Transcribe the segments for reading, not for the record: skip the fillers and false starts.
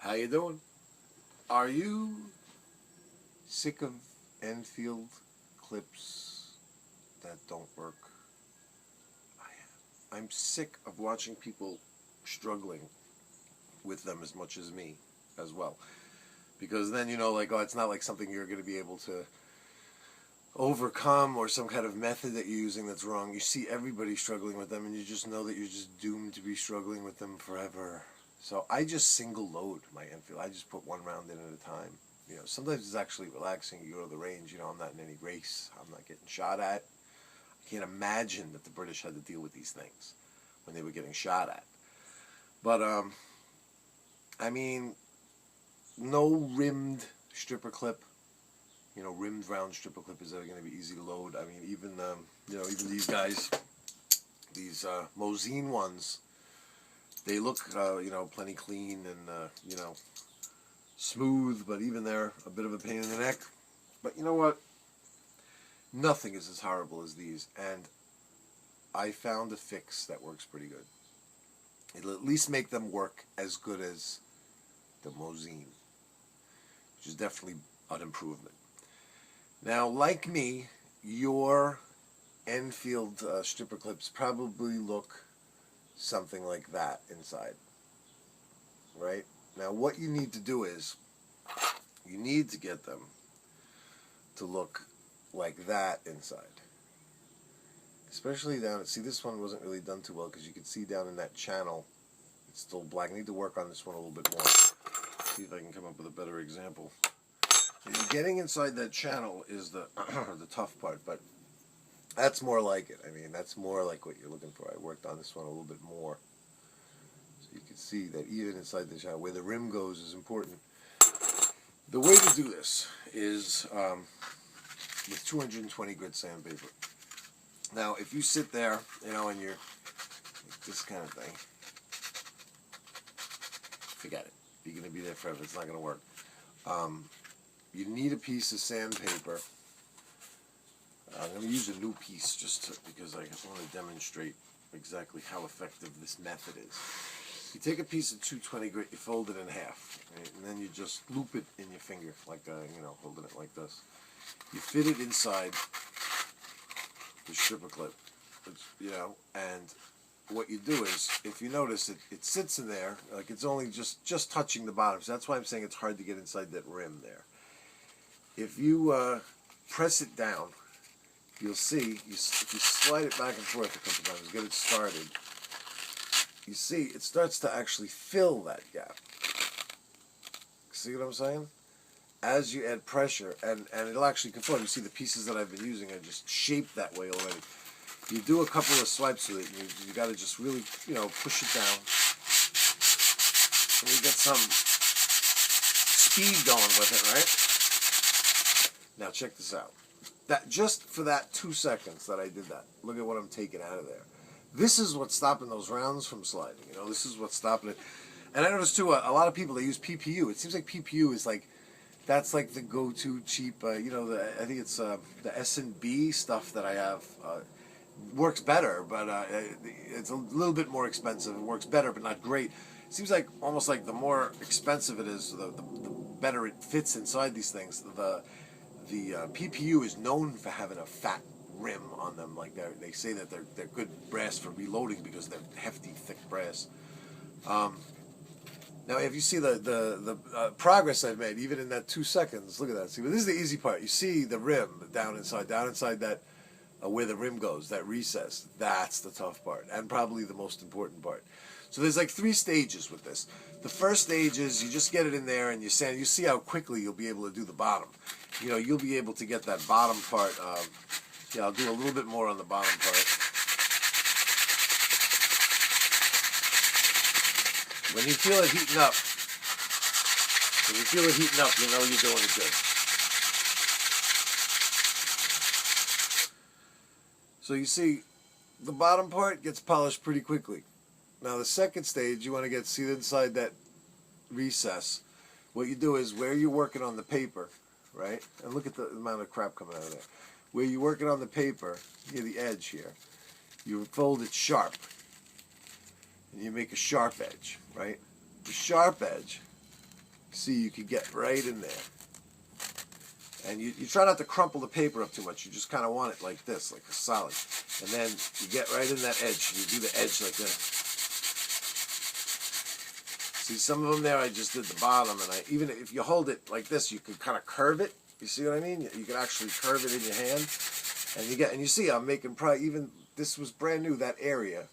How you doing? Are you sick of Enfield clips that don't work? I am. I'm sick of watching people struggling with them as much as me as well. Because then, like, oh, it's not like something you're going to be able to overcome or some kind of method that you're using that's wrong. You see everybody struggling with them and you just know that you're just doomed to be struggling with them forever. So I just single load my Enfield. I just put one round in at a time. Sometimes it's actually relaxing. You go to the range, I'm not in any race. I'm not getting shot at. I can't imagine that the British had to deal with these things when they were getting shot at. But, no rimmed stripper clip. Rimmed round stripper clip is going to be easy to load. Even these guys, these Mosin ones, they look, plenty clean and, smooth, but even they're a bit of a pain in the neck. But you know what? Nothing is as horrible as these, and I found a fix that works pretty good. It'll at least make them work as good as the Mosin, which is definitely an improvement. Now, like me, your Enfield stripper clips probably look something like that inside, right? Now, what you need to do is, you need to get them to look like that inside. Especially down, see, this one wasn't really done too well because you can see down in that channel, it's still black. I need to work on this one a little bit more. See if I can come up with a better example. Getting inside that channel is the the tough part, but that's more like it. That's more like what you're looking for. I worked on this one a little bit more. So you can see that even inside the channel, where the rim goes is important. The way to do this is with 220 grit sandpaper. Now, if you sit there, and you're like this kind of thing, forget it. You're going to be there forever. It's not going to work. You need a piece of sandpaper. I'm going to use a new piece because I want to demonstrate exactly how effective this method is. You take a piece of 220 grit, you fold it in half, right? And then you just loop it in your finger, like, holding it like this. You fit it inside the stripper clip, and what you do is, if you notice, it sits in there, like it's only just touching the bottom. So that's why I'm saying it's hard to get inside that rim there. If you press it down, you'll see, if you slide it back and forth a couple times, get it started, you see it starts to actually fill that gap. See what I'm saying? As you add pressure, and it'll actually conform. You see the pieces that I've been using are just shaped that way already. You do a couple of swipes with it, and you got to just really, push it down. And you get some speed going with it, right? Now check this out. That just for that 2 seconds that I did that, look at what I'm taking out of there. This is what's stopping those rounds from sliding. This is what's stopping it. And I noticed too, a lot of people, they use PPU. It seems like PPU is that's like the go-to cheap. I think it's the S&B stuff that I have. Works better, but it's a little bit more expensive. It works better, but not great. It seems like almost like the more expensive it is, the better it fits inside these things. The PPU is known for having a fat rim on them. Like they say that they're good brass for reloading because they're hefty, thick brass. Now, if you see the progress I've made, even in that 2 seconds, look at that. See, but this is the easy part. You see the rim down inside that where the rim goes, that recess. That's the tough part, and probably the most important part. So there's like 3 stages with this. The first stage is you just get it in there and you sand. You see how quickly you'll be able to do the bottom. You'll be able to get that bottom part. I'll do a little bit more on the bottom part. When you feel it heating up, you know you're doing it good. So you see, the bottom part gets polished pretty quickly. Now the second stage, you want to see inside that recess. What you do is, where you're working on the paper, right? And look at the amount of crap coming out of there. Where you're working on the paper, near the edge here, you fold it sharp. And you make a sharp edge, right? The sharp edge See, you could get right in there. And you try not to crumple the paper up too much. You just kind of want it like this, like a solid. And then you get right in that edge. You do the edge like this. See, some of them there, I just did the bottom. And even if you hold it like this, you could kind of curve it. You see what I mean? You can actually curve it in your hand. And you see, I'm making probably, even, this was brand new, that area.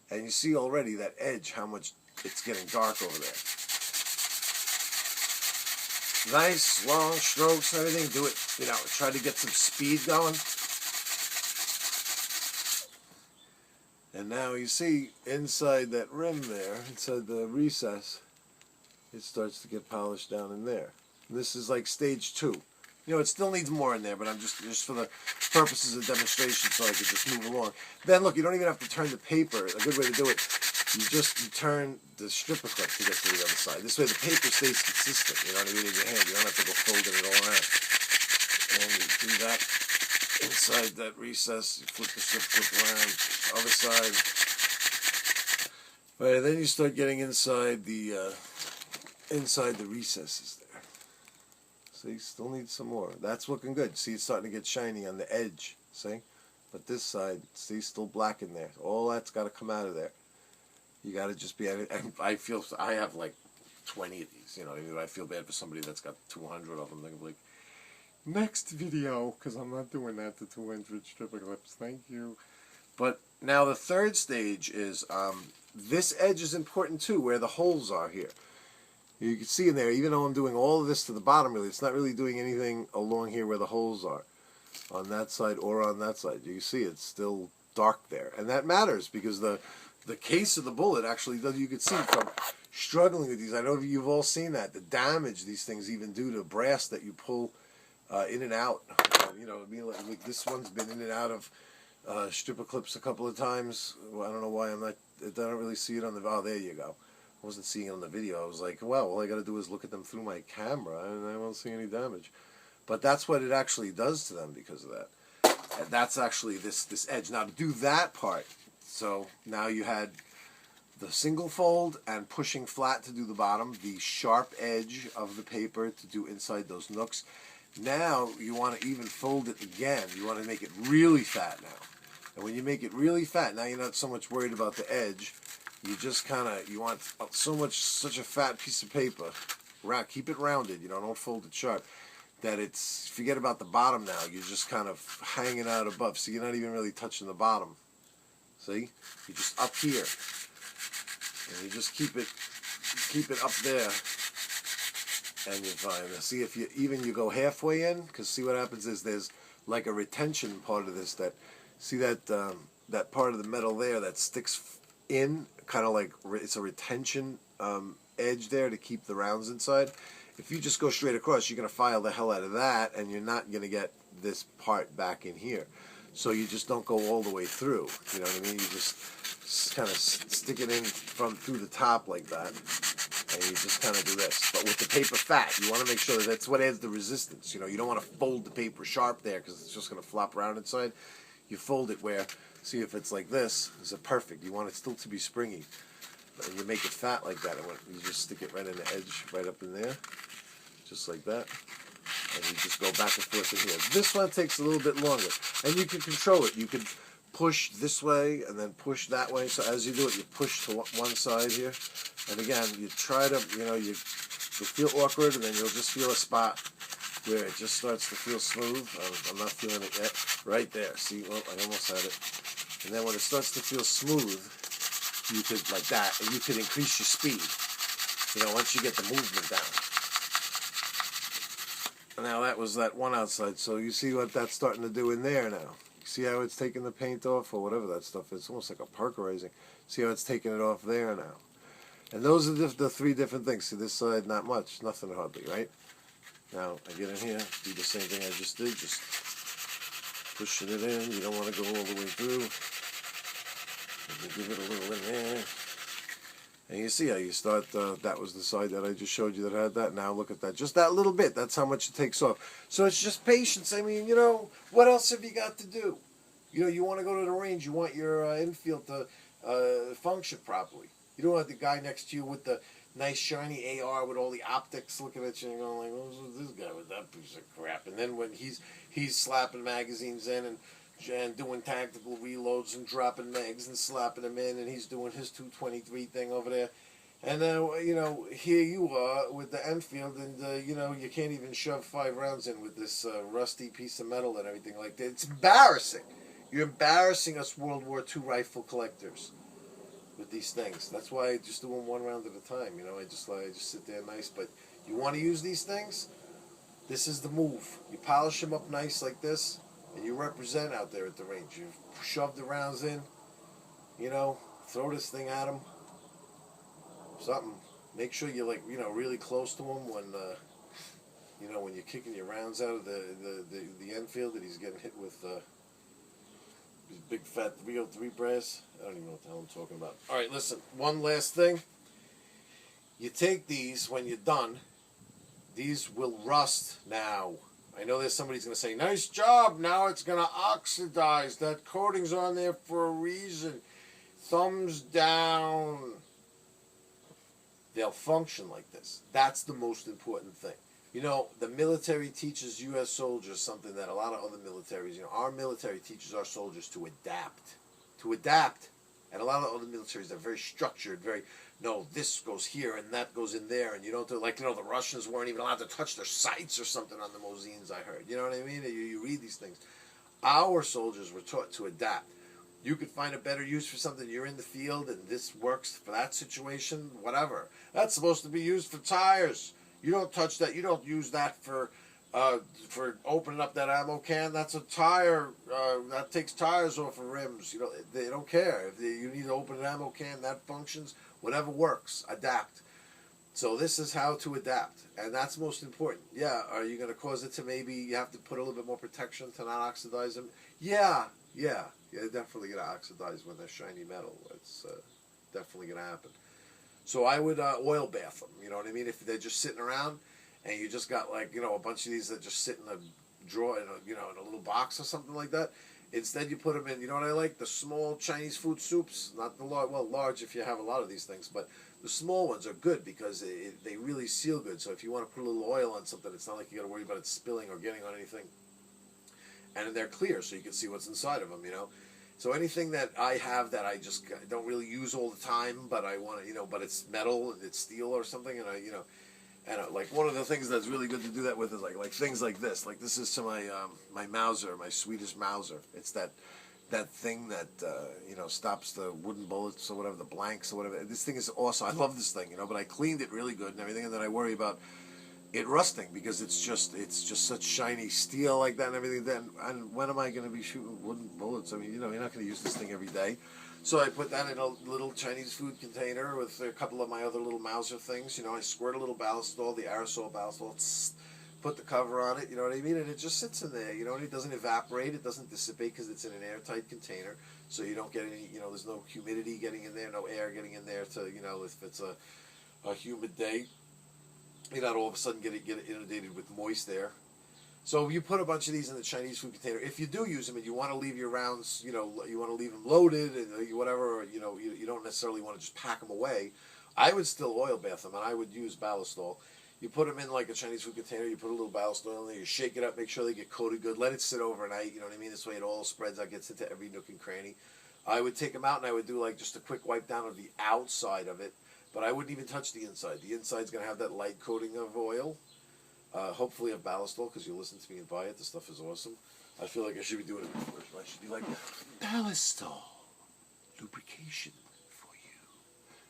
And you see already that edge, how much it's getting dark over there. Nice, long strokes and everything. Do it, try to get some speed going. And now you see, inside that rim there, inside the recess, it starts to get polished down in there. And this is like stage 2. It still needs more in there, but I'm just for the purposes of demonstration, so I could just move along. Then look, you don't even have to turn the paper. A good way to do it, you turn the stripper clip to get to the other side. This way the paper stays consistent. You know what I mean, in your hand. You don't have to go folding it all around. And you do that inside that recess. You flip the strip clip around, other side. All right, then you start getting inside the recesses there. See, still need some more. That's looking good. See, it's starting to get shiny on the edge. See? But this side, see, still black in there. All that's got to come out of there. You got to just be at it. And I have like 20 of these. You know what I mean? I feel bad for somebody that's got 200 of them. They're like, next video, because I'm not doing that to 200 stripper clips. Thank you. But now the third stage is, this edge is important too, where the holes are here. You can see in there, even though I'm doing all of this to the bottom, really, it's not really doing anything along here where the holes are, on that side or on that side. You can see it's still dark there. And that matters, because the case of the bullet actually does, you can see from struggling with these, I know you've all seen that, the damage these things even do to brass that you pull in and out. Like this one's been in and out of stripper clips a couple of times. Well, I don't know why I don't really see it on the, oh, there you go. I wasn't seeing it on the video. I was like, well, all I got to do is look at them through my camera, and I won't see any damage. But that's what it actually does to them because of that. And that's actually this edge. Now, to do that part, so now you had the single fold and pushing flat to do the bottom, the sharp edge of the paper to do inside those nooks. Now, you want to even fold it again. You want to make it really fat now. And when you make it really fat, now you're not so much worried about the edge. You just you want such a fat piece of paper. Keep it rounded, don't fold it sharp. That forget about the bottom now. You're just kind of hanging out above. So you're not even really touching the bottom. See? You're just up here. And you just keep it up there. And you're fine. Now see, if you go halfway in, because see what happens is there's like a retention part of this see that part of the metal there that sticks in, kind of like it's a retention edge there to keep the rounds inside. If you just go straight across, you're going to file the hell out of that, and you're not going to get this part back in here. So you just don't go all the way through. You know what I mean? You just kind of stick it in through the top like that, and you just kind of do this. But with the paper fat, you want to make sure that's what adds the resistance. You don't want to fold the paper sharp there because it's just going to flop around inside. You fold it where, see if it's like this, is it perfect. You want it still to be springy. And you make it fat like that. And you just stick it right in the edge, right up in there. Just like that. And you just go back and forth in here. This one takes a little bit longer. And you can control it. You can push this way and then push that way. So as you do it, you push to one side here. And again, you try to, you'll feel awkward, and then you'll just feel a spot where it just starts to feel smooth. I'm not feeling it yet. Right there. See, well, I almost had it. And then when it starts to feel smooth, you could, like that, and you could increase your speed, once you get the movement down. Now that was that one outside, so you see what that's starting to do in there now. You see how it's taking the paint off, or whatever that stuff is. It's almost like a percolating. See how it's taking it off there now. And those are the three different things. See, this side, not much, nothing hardly, right? Now, I get in here, do the same thing I just did, just pushing it in. You don't want to go all the way through. And you give it a little in there. And you see how you start, that was the side that I just showed you that had that. Now look at that. Just that little bit, that's how much it takes off. So it's just patience. I mean, what else have you got to do? You want to go to the range. You want your Enfield to function properly. You don't want the guy next to you with the nice shiny AR with all the optics looking at you and going like, what's this guy with that piece of crap? And then when he's slapping magazines in and doing tactical reloads and dropping mags and slapping them in, and he's doing his 223 thing over there. And then, here you are with the Enfield, and, you can't even shove 5 rounds in with this rusty piece of metal and everything like that. It's embarrassing. You're embarrassing us World War II rifle collectors with these things. That's why I just do them 1 round at a time. I just sit there nice. But you want to use these things? This is the move. You polish them up nice like this, and you represent out there at the range. You shove the rounds in, throw this thing at them. Something. Make sure you're really close to him when when you're kicking your rounds out of the Enfield, that he's getting hit with his big fat 303 brass. I don't even know what the hell I'm talking about. All right, listen. One last thing. You take these when you're done. These will rust now. I know there's somebody's going to say, "Nice job. Now it's going to oxidize. That coating's on there for a reason." Thumbs down. They'll function like this. That's the most important thing. The military teaches U.S. soldiers something that a lot of other militaries, our military teaches our soldiers to adapt. To adapt. And a lot of other militaries are very structured, no, this goes here and that goes in there, and you don't do, the Russians weren't even allowed to touch their sights or something on the Mosines, I heard. You know what I mean? You read these things. Our soldiers were taught to adapt. You could find a better use for something. You're in the field and this works for that situation, whatever. That's supposed to be used for tires. You don't touch that. You don't use that for opening up that ammo can. That's a tire. That takes tires off of rims. They don't care. If you need to open an ammo can, that functions. Whatever works, adapt. So this is how to adapt, and that's most important. Yeah, are you going to cause it to maybe you have to put a little bit more protection to not oxidize them? Yeah, definitely going to oxidize when they're shiny metal. It's definitely going to happen. So I would oil bath them, you know what I mean? If they're just sitting around and you just got a bunch of these that just sit in a drawer, in a little box or something like that. Instead you put them in, you know what I like? The small Chinese food soups, not the large, large if you have a lot of these things, but the small ones are good because they really seal good. So if you want to put a little oil on something, it's not like you got to worry about it spilling or getting on anything. And they're clear, so you can see what's inside of them, So anything that I have that I just don't really use all the time, but I want to, but it's metal, it's steel or something, and like one of the things that's really good to do that with is like things like this. Like this is to my Mauser, my Swedish Mauser. It's that thing that stops the wooden bullets or whatever, the blanks or whatever. This thing is awesome. I love this thing, but I cleaned it really good and everything, and then I worry about it rusting because it's just such shiny steel like that and everything. Then and when am I going to be shooting wooden bullets? I mean, you're not going to use this thing every day. So I put that in a little Chinese food container with a couple of my other little Mauser things. I squirt a little ballistol, the aerosol ballistol, put the cover on it, you know what I mean? And it just sits in there, and it doesn't evaporate, it doesn't dissipate because it's in an airtight container. So you don't get any, there's no humidity getting in there, no air getting in there to, if it's a humid day. You're not all of a sudden get inundated with moist air. So you put a bunch of these in the Chinese food container. If you do use them and you want to leave your rounds, you want to leave them loaded and whatever, or, you don't necessarily want to just pack them away, I would still oil bath them, and I would use ballistol. You put them in like a Chinese food container, you put a little ballistol in there, you shake it up, make sure they get coated good, let it sit overnight, you know what I mean? This way it all spreads out, gets into every nook and cranny. I would take them out and I would do like just a quick wipe down of the outside of it, but I wouldn't even touch the inside. The inside's going to have that light coating of oil. Hopefully of ballistol, because you listen to me and buy it. This stuff is awesome. I feel like I should be doing it before. I should be like, ballistol, lubrication for you.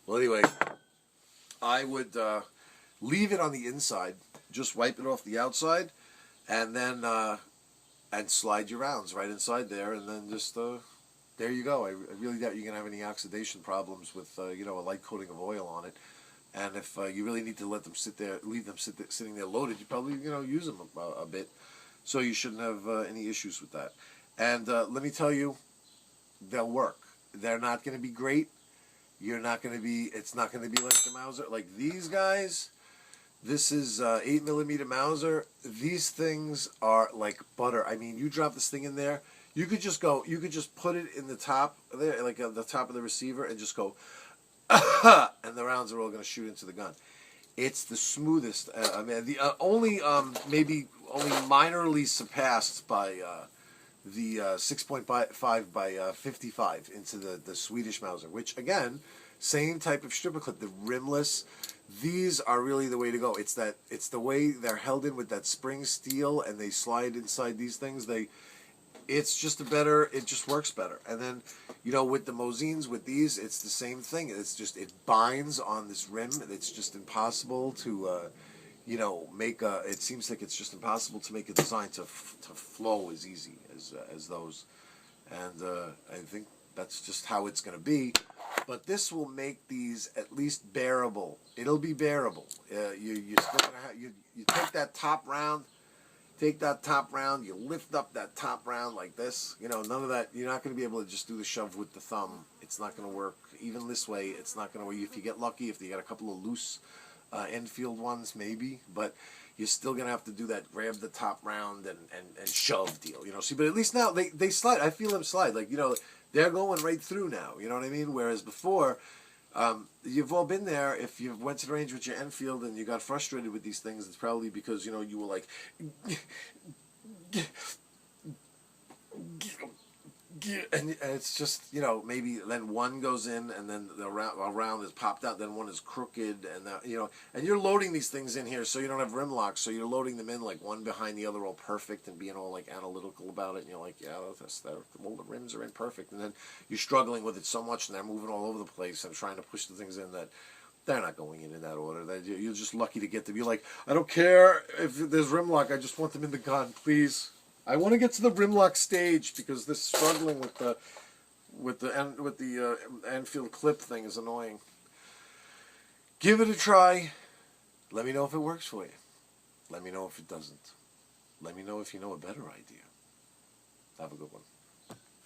Well, anyway, I would leave it on the inside, just wipe it off the outside, and then and slide your rounds right inside there, and then just there you go. I really doubt you're gonna have any oxidation problems with a light coating of oil on it. And if you really need to let them sit there, leave them sitting there loaded, you probably use them a bit. So you shouldn't have any issues with that. And let me tell you, they'll work. They're not going to be great. You're not going to be. It's not going to be like the Mauser. Like these guys, this is 8mm Mauser. These things are like butter. I mean, you drop this thing in there. You could just go. You could just put it in the top there, like on the top of the receiver, and just go. and the rounds are all going to shoot into the gun. It's the smoothest. I mean, the only maybe only minorly surpassed by the 6.5 by 55 into the Swedish Mauser, which again, same type of stripper clip, the rimless. These are really the way to go. It's the way they're held in with that spring steel, and they slide inside these things. It's just it just works better. And then, with the Mosines, with these, it's the same thing. It's just, it binds on this rim. It's just impossible to, it seems like it's just impossible to make a design to flow as easy as those. And I think that's just how it's going to be. But this will make these at least bearable. It'll be bearable. You're still going to have, you take that top round. Take that top round, you lift up that top round like this. None of that. You're not going to be able to just do the shove with the thumb. It's not going to work. Even this way, it's not going to work. If you get lucky, if you got a couple of loose Enfield ones, maybe. But you're still going to have to do that, grab the top round and shove deal. See, but at least now they slide. I feel them slide. Like, they're going right through now. You know what I mean? Whereas before, you've all been there. If you went to the range with your Enfield and you got frustrated with these things, it's probably because, you were like, and it's just, maybe then one goes in and then the round is popped out, then one is crooked, and and you're loading these things in here so you don't have rim locks, so you're loading them in like one behind the other all perfect and being all like analytical about it, and you're like, yeah, well, the rims are imperfect, and then you're struggling with it so much and they're moving all over the place and trying to push the things in that they're not going in that order. You're just lucky to get them. You're like, I don't care if there's rim lock, I just want them in the gun, please. I want to get to the rim lock stage because this struggling with the Enfield clip thing is annoying. Give it a try. Let me know if it works for you. Let me know if it doesn't. Let me know if you know a better idea. Have a good one.